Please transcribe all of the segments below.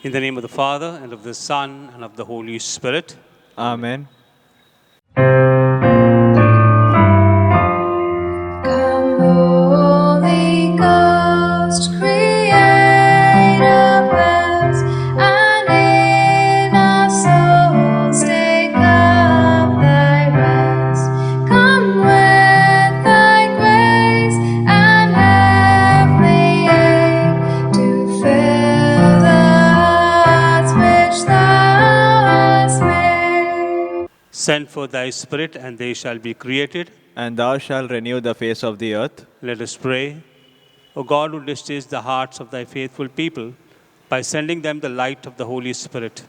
In the name of the Father, and of the Son, and of the Holy Spirit. Amen. Come, Holy Ghost, Creator bless, and in our souls take up thy rest. Come with thy grace and heavenly aid to fill the hearts which thou hast made. Send forth thy Spirit, and they shall be created. And thou shalt renew the face of the earth. Let us pray. O God, who distillest the hearts of thy faithful people by sending them the light of the Holy Spirit,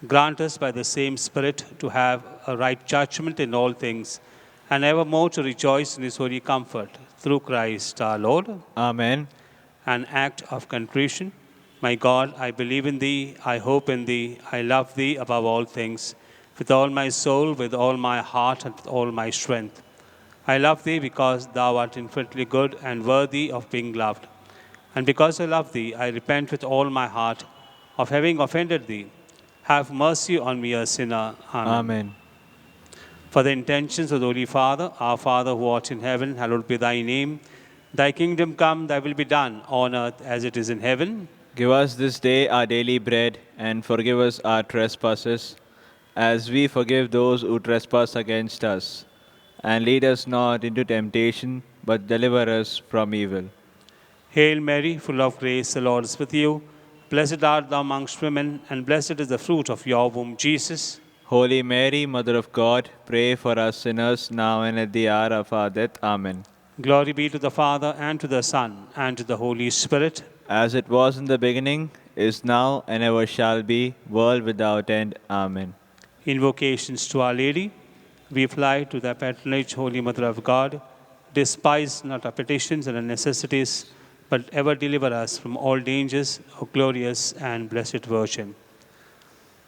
grant us by the same Spirit to have a right judgment in all things, and evermore to rejoice in his holy comfort. Through Christ our Lord. Amen. An act of contrition. My God, I believe in thee, I hope in thee, I love thee above all things, with all my soul, with all my heart, and with all my strength. I love thee because thou art infinitely good and worthy of being loved. And because I love thee, I repent with all my heart of having offended thee. Have mercy on me, a sinner. Amen. Amen. For the intentions of the Holy Father, our Father who art in heaven, hallowed be thy name. Thy kingdom come, thy will be done, on earth as it is in heaven. Give us this day our daily bread, and forgive us our trespasses, as we forgive those who trespass against us. And lead us not into temptation, but deliver us from evil. Hail Mary, full of grace, the Lord is with you. Blessed art thou amongst women, and blessed is the fruit of your womb, Jesus. Holy Mary, Mother of God, pray for us sinners, now and at the hour of our death. Amen. Glory be to the Father, and to the Son, and to the Holy Spirit. As it was in the beginning, is now, and ever shall be, world without end. Amen. Invocations to Our Lady. We fly to the patronage, Holy Mother of God. Despise not our petitions and our necessities, but ever deliver us from all dangers, O glorious and blessed Virgin.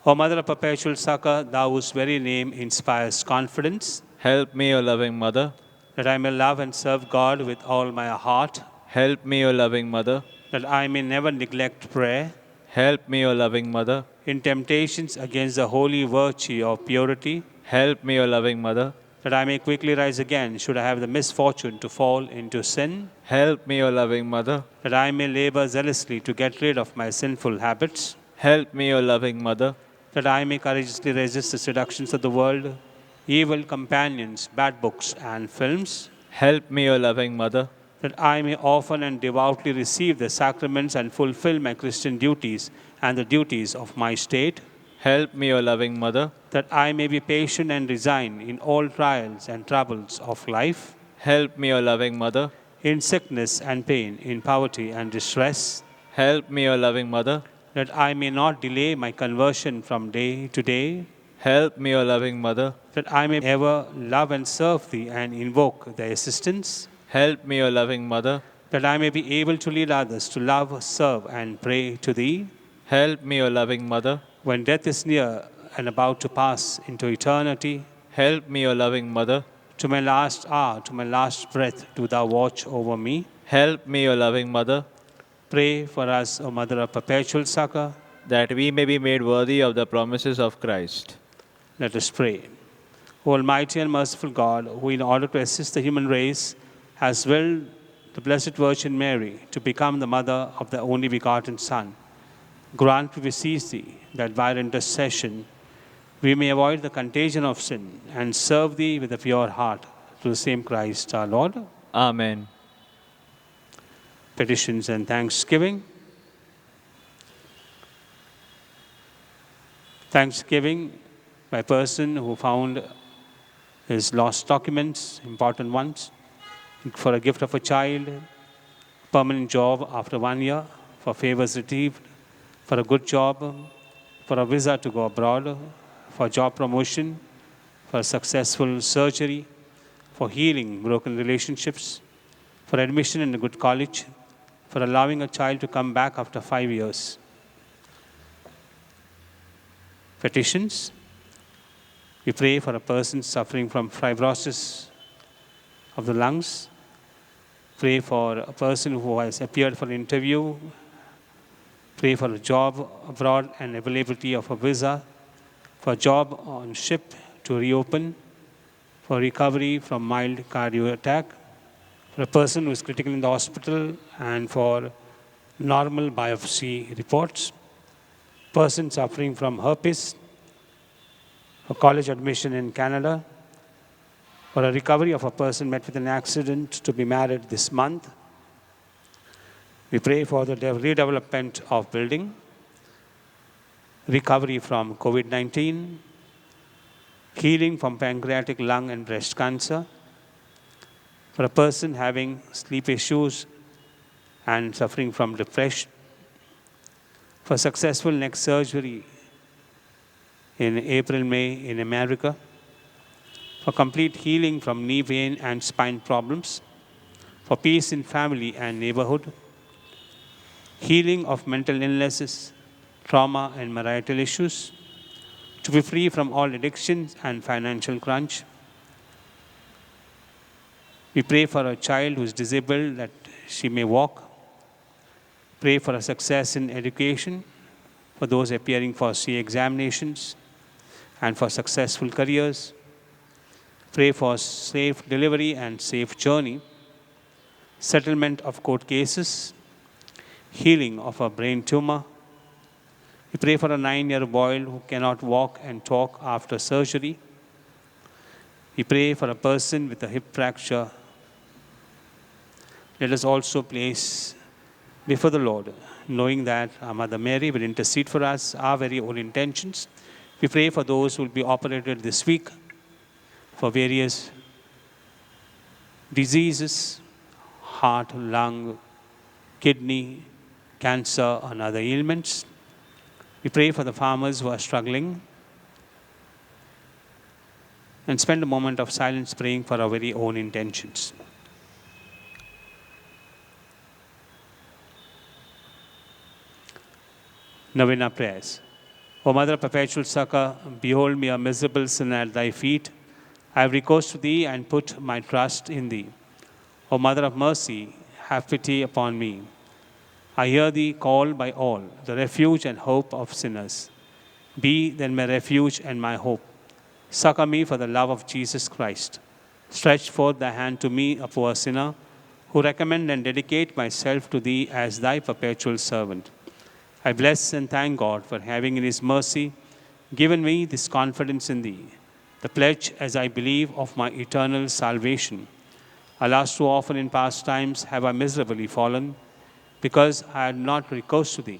O Mother of perpetual succor, thou whose very name inspires confidence, Help me, O loving Mother. that I may love and serve God with all my heart, Help me, O loving Mother. that I may never neglect prayer, Help me, O loving Mother. in temptations against the holy virtue of purity, Help me, O loving Mother. that I may quickly rise again should I have the misfortune to fall into sin, Help me, O loving Mother. that I may labor zealously to get rid of my sinful habits, Help me, O loving Mother. that I may courageously resist the seductions of the world, evil companions, bad books, and films, Help me, O loving Mother. that I may often and devoutly receive the sacraments and fulfill my Christian duties and the duties of my state, Help me, O loving Mother. that I may be patient and resigned in all trials and troubles of life, Help me, O loving Mother. in sickness and pain, in poverty and distress, Help me, O loving Mother. that I may not delay my conversion from day to day, Help me, O loving Mother. that I may ever love and serve Thee and invoke Thy assistance, Help me, O loving Mother. that I may be able to lead others to love, serve, and pray to Thee, Help me, O loving Mother. when death is near and about to pass into eternity, Help me, O loving Mother. to my last hour, to my last breath, do Thou watch over me. Help me, O loving Mother, Pray for us, O Mother of perpetual succor. that we may be made worthy of the promises of Christ. Let us pray. O Almighty and merciful God, who in order to assist the human race has willed the Blessed Virgin Mary to become the mother of the only begotten Son, grant, we beseech Thee, that by her intercession we may avoid the contagion of sin and serve Thee with a pure heart, through the same Christ our Lord. Amen. Petitions and thanksgiving. Thanksgiving by a person who found his lost documents, important ones, for a gift of a child, permanent job after 1 year, for favors received, for a good job, for a visa to go abroad, for job promotion, for successful surgery, for healing broken relationships, for admission in a good college, for allowing a child to come back after 5 years. Petitions. We pray for a person suffering from fibrosis of the lungs. Pray for a person who has appeared for an interview Pray for a job abroad and availability of a visa, for a job on ship to reopen, for recovery from mild cardio attack, for a person who is critical in the hospital, and for normal biopsy reports, person suffering from herpes, for college admission in Canada, for a recovery of a person met with an accident to be married this month. We pray for the redevelopment of building, recovery from COVID-19, healing from pancreatic, lung, and breast cancer, for a person having sleep issues and suffering from depression, for successful neck surgery in April, May in America, for complete healing from knee pain and spine problems, for peace in family and neighborhood, healing of mental illnesses, trauma, and marital issues, to be free from all addictions and financial crunch. We pray for a child who is disabled that she may walk. Pray for a success in education, for those appearing for CA examinations, and for successful careers. Pray for safe delivery and safe journey, settlement of court cases, healing of a brain tumor. We pray for a 9-year boy who cannot walk and talk after surgery. We pray for a person with a hip fracture. Let us also place before the Lord, knowing that our Mother Mary will intercede for us, our very own intentions. We pray for those who will be operated this week for various diseases, heart, lung, kidney, cancer, and other ailments. We pray for the farmers who are struggling and spend a moment of silence praying for our very own intentions. Novena prayers. O Mother of Perpetual Succor, behold me a miserable sinner at thy feet. I have recourse to thee and put my trust in thee. O Mother of Mercy, have pity upon me. I hear thee called by all, the refuge and hope of sinners. Be then my refuge and my hope. Succor me for the love of Jesus Christ. Stretch forth thy hand to me, a poor sinner, who recommend and dedicate myself to thee as thy perpetual servant. I bless and thank God for having in his mercy given me this confidence in thee, the pledge, as I believe, of my eternal salvation. Alas, too often in past times have I miserably fallen, because I had not recourse to thee.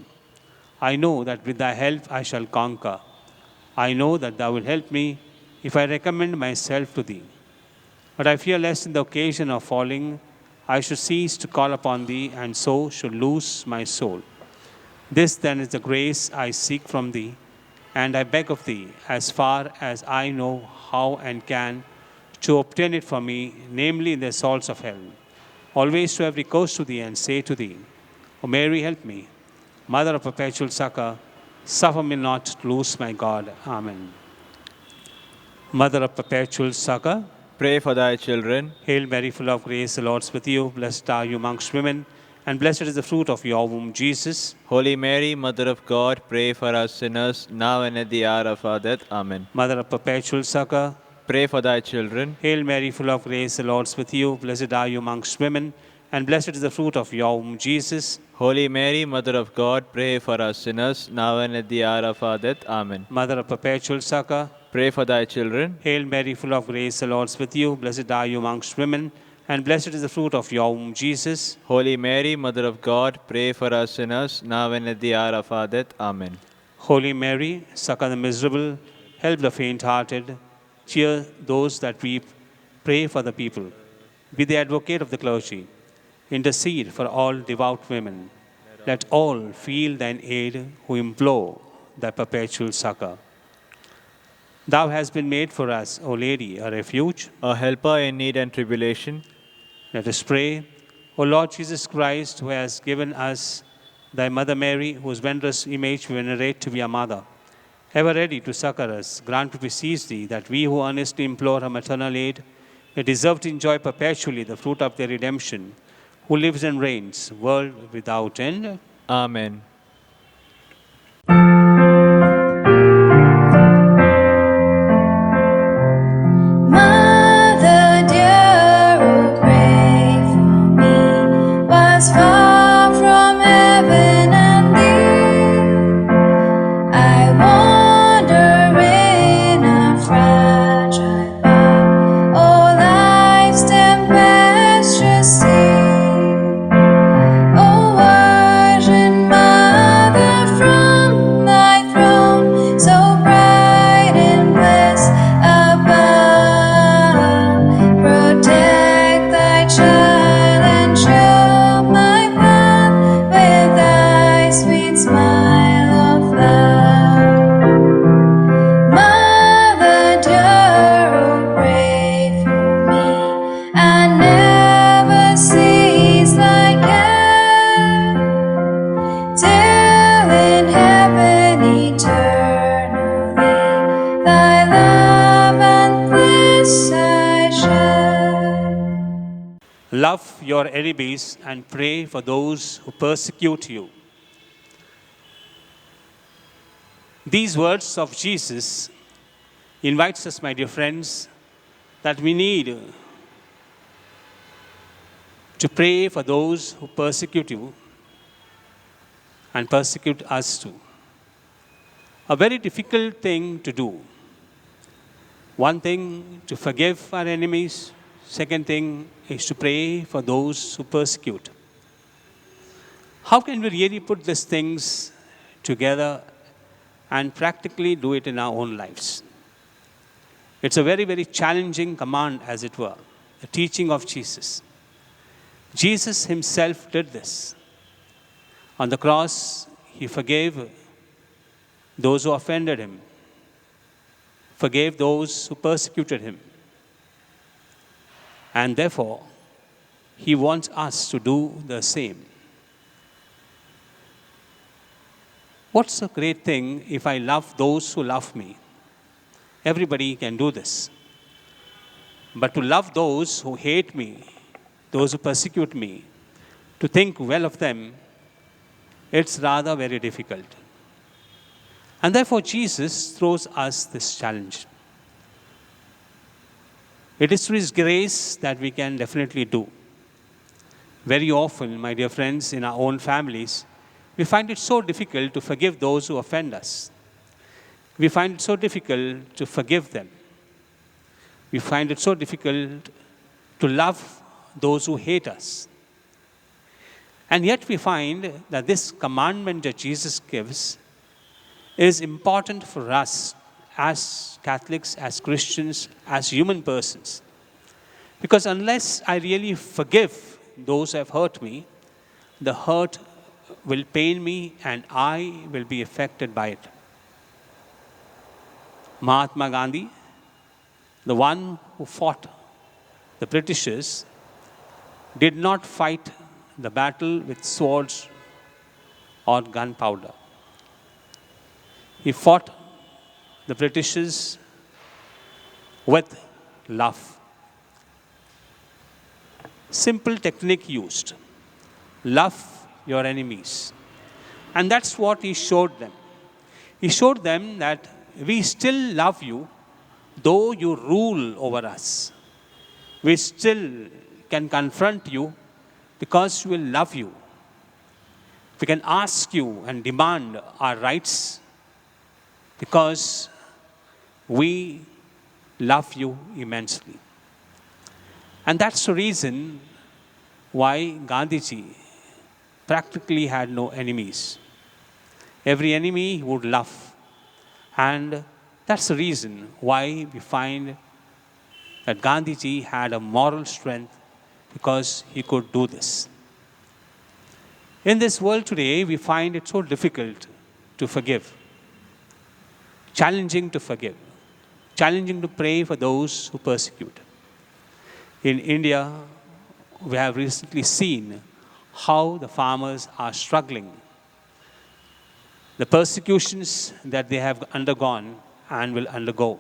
I know that with thy help I shall conquer. I know that thou wilt help me if I recommend myself to thee. But I fear lest in the occasion of falling I should cease to call upon thee, and so should lose my soul. This then is the grace I seek from thee, and I beg of thee, as far as I know how and can, to obtain it for me, namely in the assaults of hell. Always to have recourse to thee and say to thee, O Mary, help me. Mother of Perpetual Succor, suffer me not to lose my God. Amen. Mother of Perpetual Succor, Pray for thy children. Hail Mary, full of grace, the Lord is with you. Blessed are you amongst women, and blessed is the fruit of your womb, Jesus. Holy Mary, Mother of God, pray for us sinners, now and at the hour of our death. Amen. Mother of Perpetual Succor, Pray for thy children. Hail Mary, full of grace, the Lord is with you. Blessed are you amongst women, and blessed is the fruit of your womb, Jesus. Holy Mary, Mother of God, pray for us sinners, now and at the hour of our death. Amen. Mother of Perpetual Succor, Pray for thy children. Hail Mary, full of grace, the Lord is with you. Blessed are you amongst women, and blessed is the fruit of your womb, Jesus. Holy Mary, Mother of God, pray for us sinners, now and at the hour of our death. Amen. Holy Mary, succor the miserable, help the faint-hearted, cheer those that weep, pray for the people. Be the advocate of the clergy. Intercede for all devout women. Let all feel thine aid who implore thy perpetual succor. Thou hast been made for us, O Lady, a refuge. A helper in need and tribulation. Let us pray. O Lord Jesus Christ, who has given us thy Mother Mary, whose wondrous image we venerate to be our mother, ever ready to succor us, grant to beseech thee that we who earnestly implore her maternal aid may deserve to enjoy perpetually the fruit of their redemption, who lives and reigns, world without end. Amen. your enemies and pray for those who persecute you. These words of Jesus invites us, my dear friends, that we need to pray for those who persecute you and persecute us too. A very difficult thing to do. One thing, to forgive our enemies. Second thing is to pray for those who persecute. How can we really put these things together and practically do it in our own lives? It's a very, very challenging command, as it were, the teaching of Jesus. Jesus himself did this. On the cross, he forgave those who offended him, forgave those who persecuted him. And therefore, he wants us to do the same. What's a great thing if I love those who love me? Everybody can do this. But to love those who hate me, those who persecute me, to think well of them, it's rather very difficult. And therefore, Jesus throws us this challenge. It is through his grace that we can definitely do. Very often, my dear friends, in our own families, we find it so difficult to forgive those who offend us. We find it so difficult to forgive them. We find it so difficult to love those who hate us. And yet we find that this commandment that Jesus gives is important for us as Catholics, as Christians, as human persons. Because unless I really forgive those who have hurt me, the hurt will pain me and I will be affected by it. Mahatma Gandhi, the one who fought the Britishers, did not fight the battle with swords or gunpowder. He fought the Britishers with love. Simple technique used. Love your enemies. And that's what he showed them. He showed them that we still love you, though you rule over us. We still can confront you because we will love you. We can ask you and demand our rights because we love you immensely. And that's the reason why Gandhiji practically had no enemies. Every enemy he would love. And that's the reason why we find that Gandhiji had a moral strength because he could do this. In this world today, we find it so difficult to forgive, challenging to forgive, challenging to pray for those who persecute. In India, we have recently seen how the farmers are struggling, the persecutions that they have undergone and will undergo.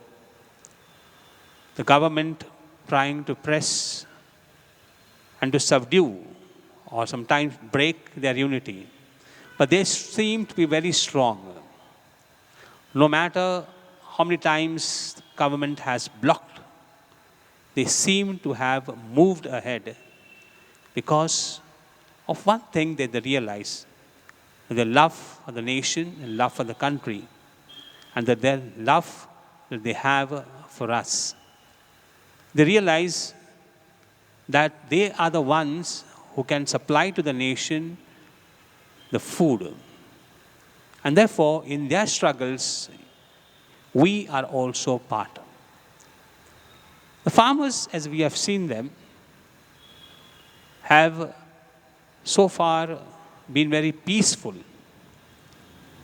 The government trying to press and to subdue or sometimes break their unity. But they seem to be very strong. No matter how many times the government has blocked, they seem to have moved ahead because of one thing that they realize, the love for the nation and love for the country, and that their love that they have for us. They realize that they are the ones who can supply to the nation the food. And therefore, in their struggles, we are also part. The farmers, as we have seen them, have so far been very peaceful.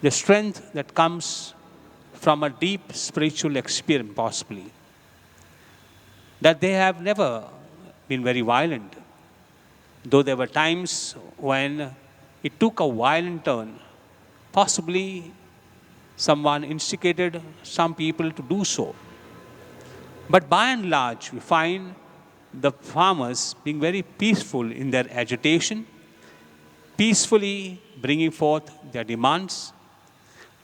The strength that comes from a deep spiritual experience, possibly. That they have never been very violent. Though there were times when it took a violent turn. Possibly someone instigated some people to do so. But by and large, we find the farmers being very peaceful in their agitation, peacefully bringing forth their demands.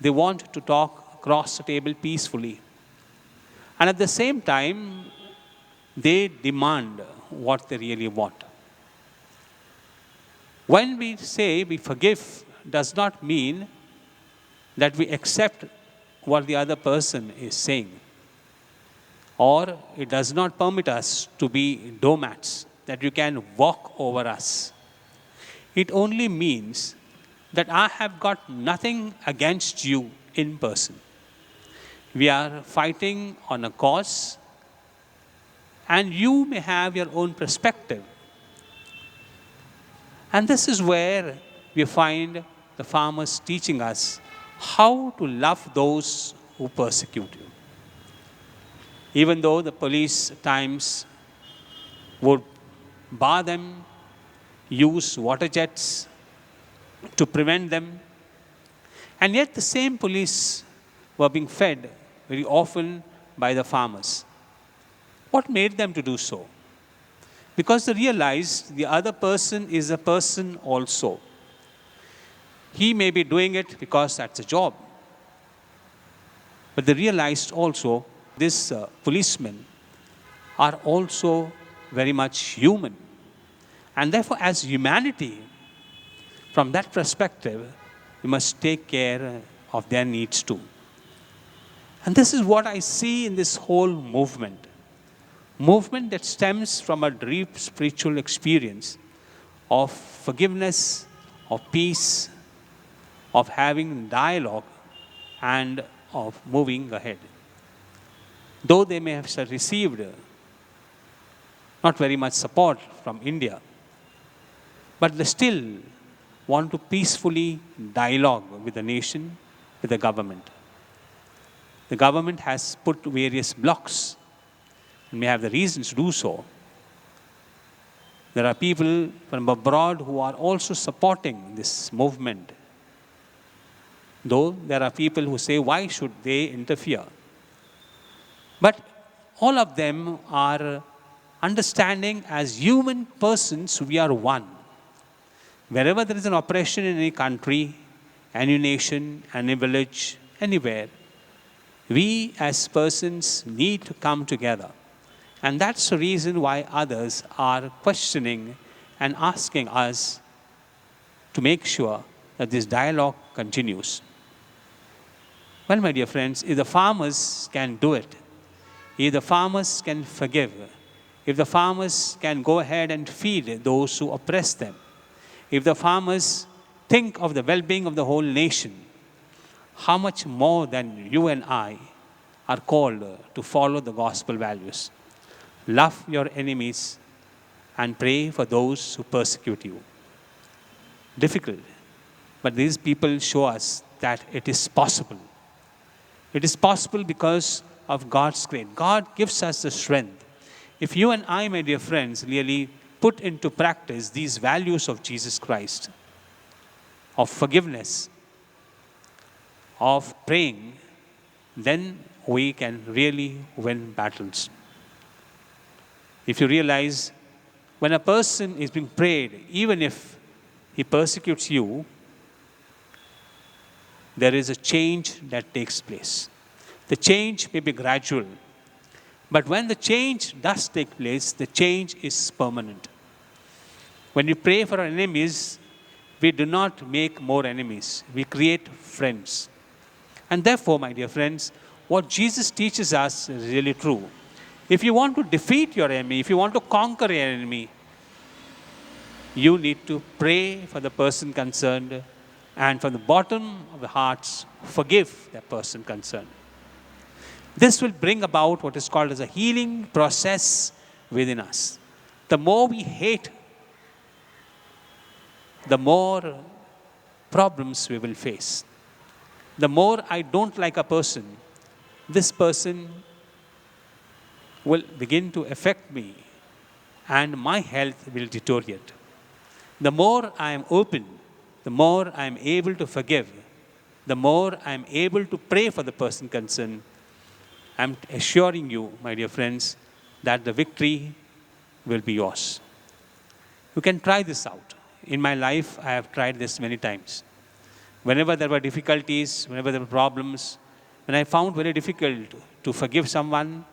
They want to talk across the table peacefully. And at the same time, they demand what they really want. When we say we forgive, does not mean that we accept what the other person is saying. Or it does not permit us to be doormats, that you can walk over us. It only means that I have got nothing against you in person. We are fighting on a cause, and you may have your own perspective. And this is where we find the farmers teaching us how to love those who persecute you. Even though the police at times would bar them, use water jets to prevent them, and yet the same police were being fed very often by the farmers. What made them to do so? Because they realized the other person is a person also. He may be doing it because that's a job. But they realized also these policemen are also very much human. And therefore, as humanity, from that perspective, we must take care of their needs too. And this is what I see in this whole movement. Movement that stems from a deep spiritual experience of forgiveness, of peace, of having dialogue, and of moving ahead. Though they may have received not very much support from India, but they still want to peacefully dialogue with the nation, with the government. The government has put various blocks, and may have the reasons to do so. There are people from abroad who are also supporting this movement. Though there are people who say, why should they interfere? But all of them are understanding as human persons, we are one. Wherever there is an oppression in any country, any nation, any village, anywhere, we as persons need to come together. And that's the reason why others are questioning and asking us to make sure that this dialogue continues. Well, my dear friends, if the farmers can do it, if the farmers can forgive, if the farmers can go ahead and feed those who oppress them, if the farmers think of the well-being of the whole nation, how much more than you and I are called to follow the gospel values. Love your enemies and pray for those who persecute you. Difficult, but these people show us that it is possible. It is possible because of God's grace. God gives us the strength. If you and I, my dear friends, really put into practice these values of Jesus Christ, of forgiveness, of praying, then we can really win battles. If you realize, when a person is being prayed, even if he persecutes you, there is a change that takes place. The change may be gradual, but when the change does take place, the change is permanent. When we pray for our enemies, we do not make more enemies. We create friends. And therefore, my dear friends, what Jesus teaches us is really true. If you want to defeat your enemy, if you want to conquer your enemy, you need to pray for the person concerned and from the bottom of the hearts, forgive that person concerned. This will bring about what is called as a healing process within us. The more we hate, the more problems we will face. The more I don't like a person, this person will begin to affect me and my health will deteriorate. The more I am open, the more I am able to forgive, the more I am able to pray for the person concerned. I am assuring you, my dear friends, that the victory will be yours. You can try this out. In my life, I have tried this many times. Whenever there were difficulties, whenever there were problems, when I found very difficult to forgive someone,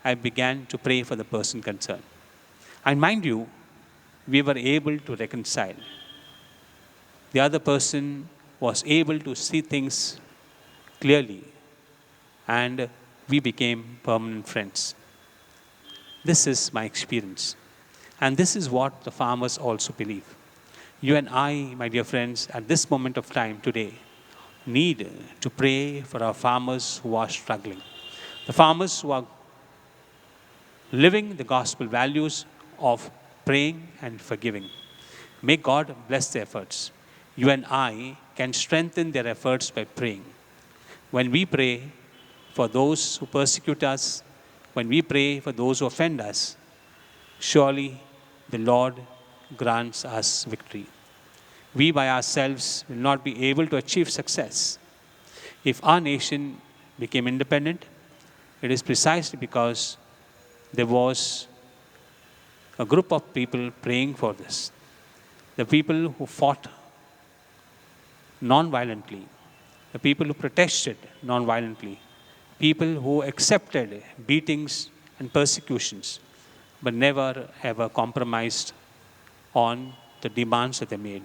I began to pray for the person concerned. And mind you, we were able to reconcile. The other person was able to see things clearly, and we became permanent friends. This is my experience. And this is what the farmers also believe. You and I, my dear friends, at this moment of time today, need to pray for our farmers who are struggling. The farmers who are living the gospel values of praying and forgiving. May God bless their efforts. You and I can strengthen their efforts by praying. When we pray for those who persecute us, when we pray for those who offend us, surely the Lord grants us victory. We by ourselves will not be able to achieve success. If our nation became independent, it is precisely because there was a group of people praying for this. The people who fought non-violently, the people who protested non-violently, people who accepted beatings and persecutions, but never ever compromised on the demands that they made.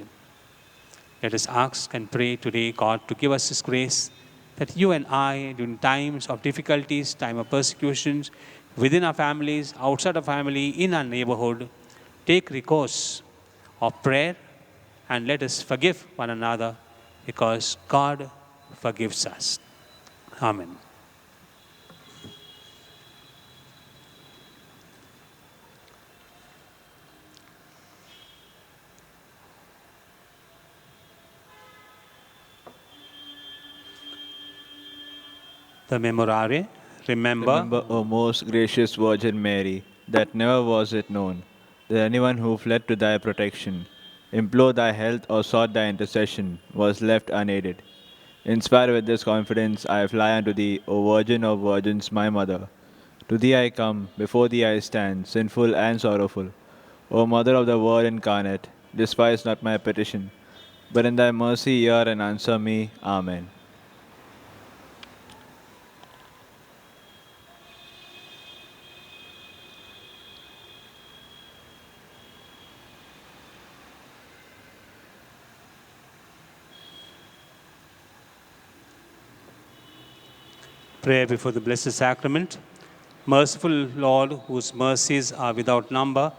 Let us ask and pray today, God, to give us His grace, that you and I, during times of difficulties, time of persecutions, within our families, outside of family, in our neighborhood, take recourse of prayer and let us forgive one another, because God forgives us. Amen. The Memorare. Remember, O most gracious Virgin Mary, that never was it known that anyone who fled to thy protection, implored thy help, or sought thy intercession was left unaided. Inspired with this confidence, I fly unto thee, O Virgin of Virgins, my Mother. To thee I come, before thee I stand, sinful and sorrowful. O Mother of the Word incarnate, despise not my petition, but in thy mercy hear and answer me. Amen. Prayer before the Blessed Sacrament. Merciful Lord, whose mercies are without number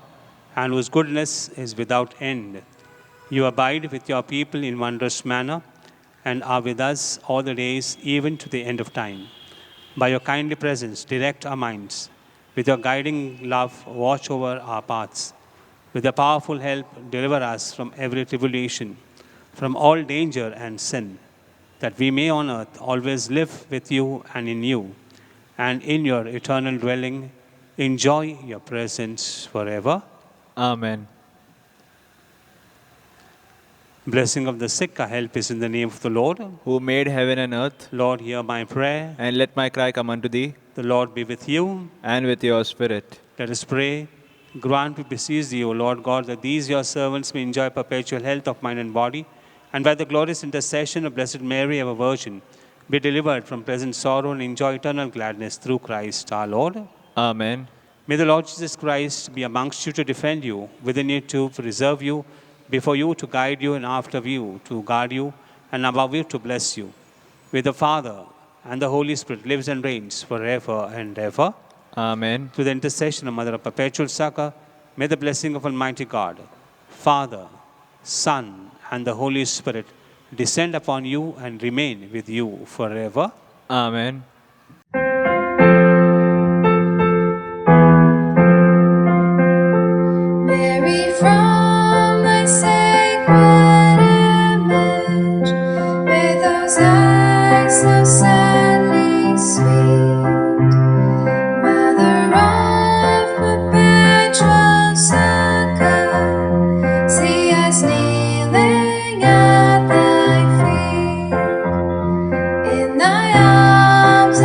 and whose goodness is without end, you abide with your people in wondrous manner and are with us all the days, even to the end of time. By your kindly presence, direct our minds. With your guiding love, watch over our paths. With your powerful help, deliver us from every tribulation, from all danger and sin, that we may on earth always live with you and in you, and in your eternal dwelling enjoy your presence forever. Amen. Blessing of the sick, our help is in the name of the Lord. Who made heaven and earth, Lord, hear my prayer. and let my cry come unto thee, The Lord be with you. and with your spirit. Let us pray. Grant, we beseech thee, O Lord God, that these your servants may enjoy perpetual health of mind and body, and by the glorious intercession of Blessed Mary, our Virgin, be delivered from present sorrow and enjoy eternal gladness through Christ our Lord. Amen. May the Lord Jesus Christ be amongst you to defend you, within you to preserve you, before you to guide you, and after you to guard you, and above you to bless you. With the Father and the Holy Spirit lives and reigns forever and ever. Amen. Through the intercession of Mother of Perpetual Succor, may the blessing of Almighty God, Father, Son, and the Holy Spirit descend upon you and remain with you forever. Amen. Mary, from thy sacred image, with those eyes so sadly sweet, Mother of perpetual succor, see us kneeling at thy feet. In thy arms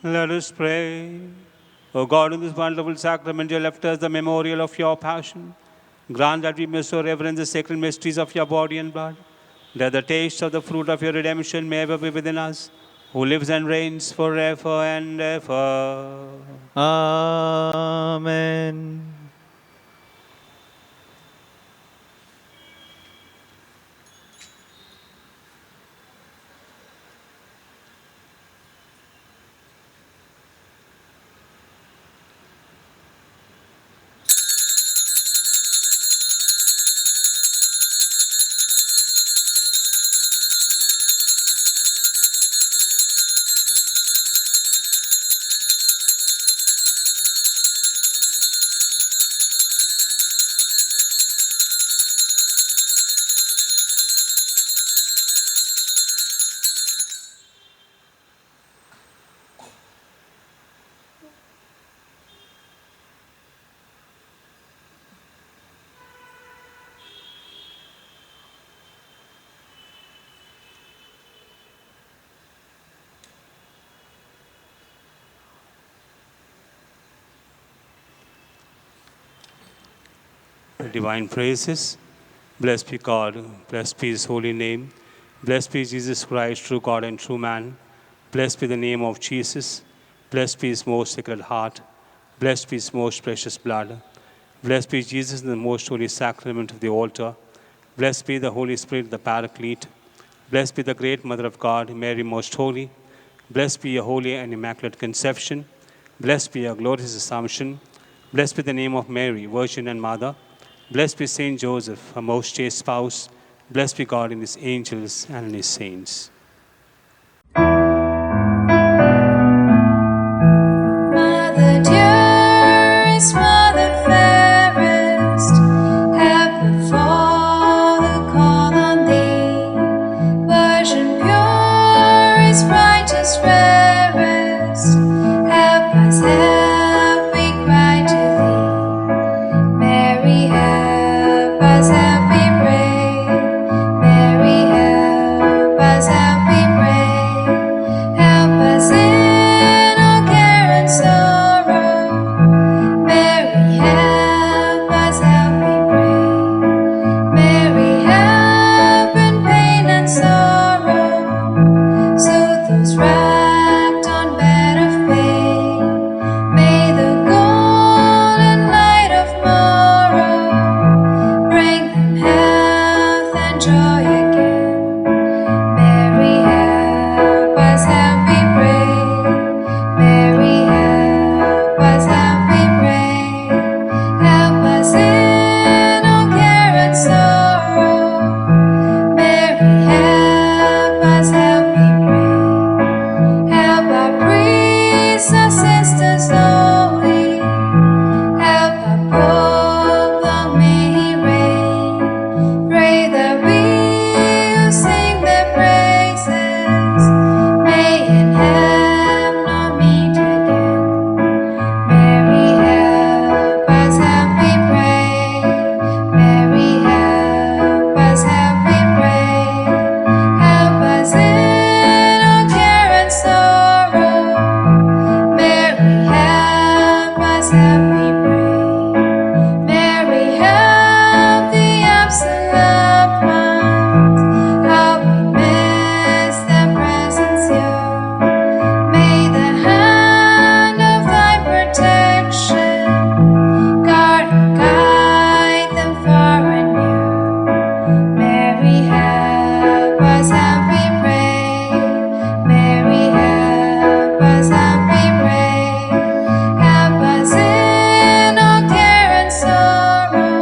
Let us pray. O God, in this wonderful sacrament, you left us the memorial of your passion. Grant that we may so reverence the sacred mysteries of your body and blood, that the taste of the fruit of your redemption may ever be within us, who lives and reigns forever and ever. Amen. The divine praises. Blessed be God, blessed be his holy name. Blessed be Jesus Christ, true God and true man. Blessed be the name of Jesus. Blessed be his most sacred heart. Blessed be his most precious blood. Blessed be Jesus in the most holy sacrament of the altar. Blessed be the Holy Spirit, the Paraclete. Blessed be the great Mother of God, Mary most holy. Blessed be your holy and immaculate conception. Blessed be your glorious assumption. Blessed be the name of Mary, Virgin and Mother. Blessed be Saint Joseph, her most chaste spouse. Blessed be God in his angels and in his saints. Mother dearest, Mother fairest, have before the call on thee. Virgin purest, brightest, rarest, help us, help, we cry to thee. Mary, help us, help, we pray. Mary, help us, help, we pray. Help us in our care and sorrow. Mary, help us, help, we pray. Mary, help in pain and sorrow. Soothe those wrapped on bed of pain. May the golden light of morrow bring them health and joy again. Mary, help us, help, we pray. Mary, help us, help, we pray. Help us in our care and sorrow. Mary, help us, help, we pray. Help our priests, our sisters holy. Help our Pope, long may he reign. Pray that we who sing their praises may in heaven not meet again. Mary, help us, help, we pray. Mary, help us, help, we pray. Help us in our care and sorrow. Mary, help us, help, we pray. Mary, help the absent loved ones. How we miss their presence here. May the hand of thy protection guard and guide them far and near. Mary, help us, help, we pray. Mary, help us, help, we pray. Help us in our care and sorrow.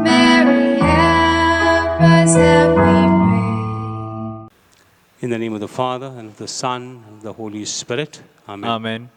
Mary, help us, help, we pray. In the name of the Father, and of the Son, and of the Holy Spirit. Amen. Amen.